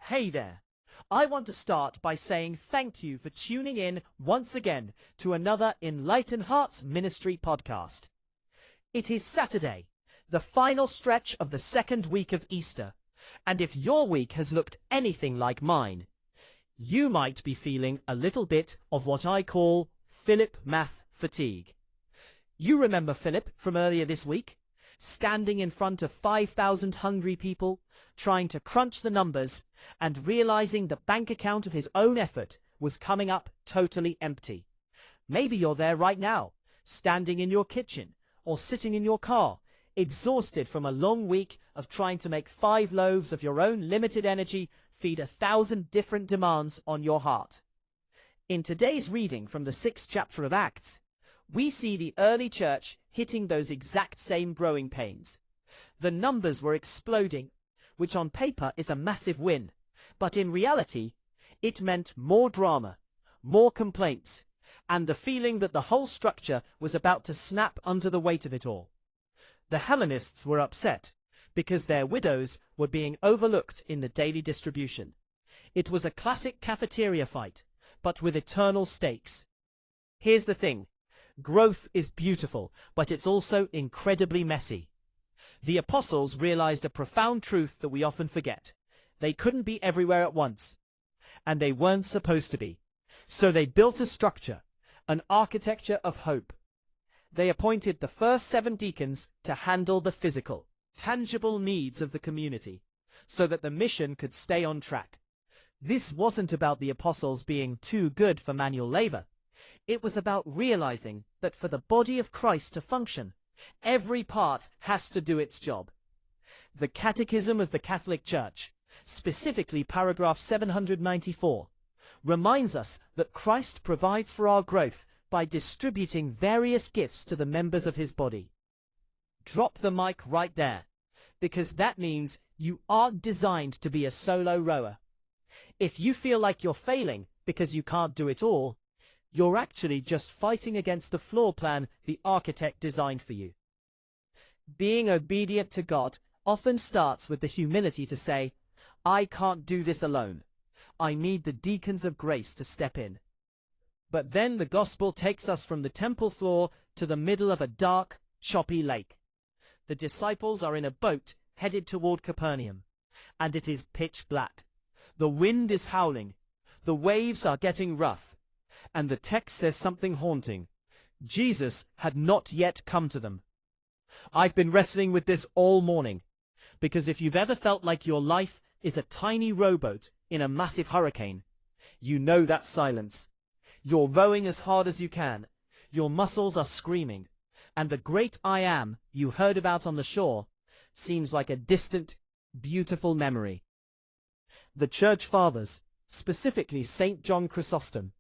Hey there. I want to start by saying thank you for tuning in once again to another Enlighten Hearts Ministry podcast. It is Saturday, the final stretch of the second week of Easter, and if your week has looked anything like mine, you might be feeling a little bit of what I call Philip math fatigue. You remember Philip from earlier this week? Standing in front of 5,000 hungry people, trying to crunch the numbers, and realizing the bank account of his own effort was coming up totally empty. Maybe you're there right now, standing in your kitchen, or sitting in your car, exhausted from a long week of trying to make 5 loaves of your own limited energy feed 1,000 different demands on your heart. In today's reading from the 6th chapter of Acts, we see the early church hitting those exact same growing pains. The numbers were exploding, which on paper is a massive win, but in reality, it meant more drama, more complaints, and the feeling that the whole structure was about to snap under the weight of it all. The Hellenists were upset because their widows were being overlooked in the daily distribution. It was a classic cafeteria fight, but with eternal stakes. Here's the thing. Growth is beautiful, but it's also incredibly messy. The apostles realized a profound truth that we often forget. They couldn't be everywhere at once, and they weren't supposed to be. So they built a structure, an architecture of hope. They appointed the first 7 deacons to handle the physical, tangible needs of the community, so that the mission could stay on track. This wasn't about the apostles being too good for manual labor. It was about realizing that for the body of Christ to function, every part has to do its job. The Catechism of the Catholic Church, specifically paragraph 794, reminds us that Christ provides for our growth by distributing various gifts to the members of his body. Drop the mic right there, because that means you aren't designed to be a solo rower. If you feel like you're failing because you can't do it all, you're actually just fighting against the floor plan the architect designed for you. Being obedient to God often starts with the humility to say, I can't do this alone. I need the deacons of grace to step in. But then the gospel takes us from the temple floor to the middle of a dark, choppy lake. The disciples are in a boat headed toward Capernaum, and it is pitch black. The wind is howling. The waves are getting rough. And the text says something haunting. Jesus had not yet come to them. I've been wrestling with this all morning, because if you've ever felt like your life is a tiny rowboat in a massive hurricane, you know that silence. You're rowing as hard as you can. Your muscles are screaming, and the great I am you heard about on the shore seems like a distant, beautiful memory. The Church Fathers, specifically St. John Chrysostom,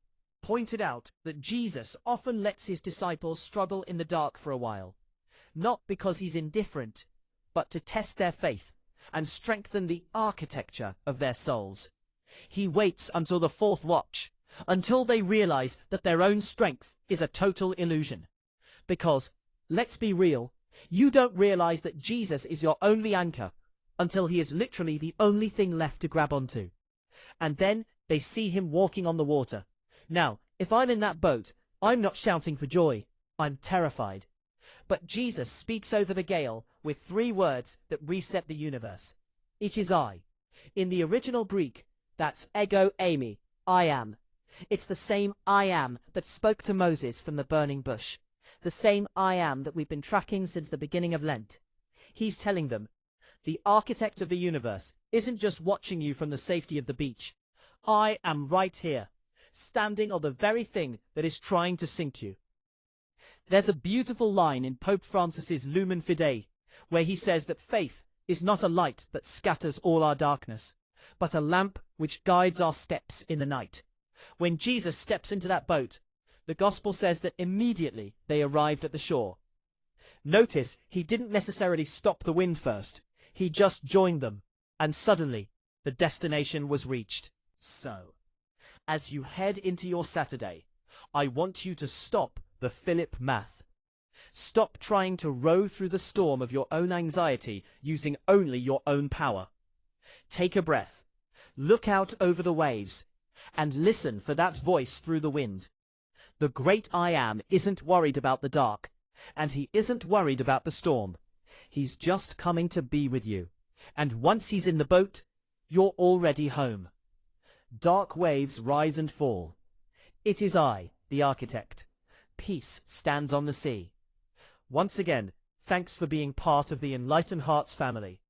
pointed out that Jesus often lets his disciples struggle in the dark for a while, not because he's indifferent, but to test their faith and strengthen the architecture of their souls. He waits until the 4th watch, until they realize that their own strength is a total illusion. Because, let's be real, you don't realize that Jesus is your only anchor until he is literally the only thing left to grab onto. And then they see him walking on the water. Now, if I'm in that boat, I'm not shouting for joy. I'm terrified. But Jesus speaks over the gale with 3 words that reset the universe. It is I. In the original Greek, that's ego Eimi, I am. It's the same I am that spoke to Moses from the burning bush. The same I am that we've been tracking since the beginning of Lent. He's telling them, the architect of the universe isn't just watching you from the safety of the beach. I am right here, standing on the very thing that is trying to sink you. There's a beautiful line in Pope Francis's Lumen Fidei, where he says that faith is not a light that scatters all our darkness, but a lamp which guides our steps in the night. When Jesus steps into that boat, the gospel says that immediately they arrived at the shore. Notice he didn't necessarily stop the wind first, he just joined them, and suddenly the destination was reached. So, as you head into your Saturday, I want you to stop the Philip math. Stop trying to row through the storm of your own anxiety using only your own power. Take a breath. Look out over the waves and listen for that voice through the wind. The great I Am isn't worried about the dark, and he isn't worried about the storm. He's just coming to be with you, and once he's in the boat, you're already home. Dark waves rise and fall. It is I, the architect. Peace stands on the sea. Once again, thanks for being part of the Enlightened Hearts family.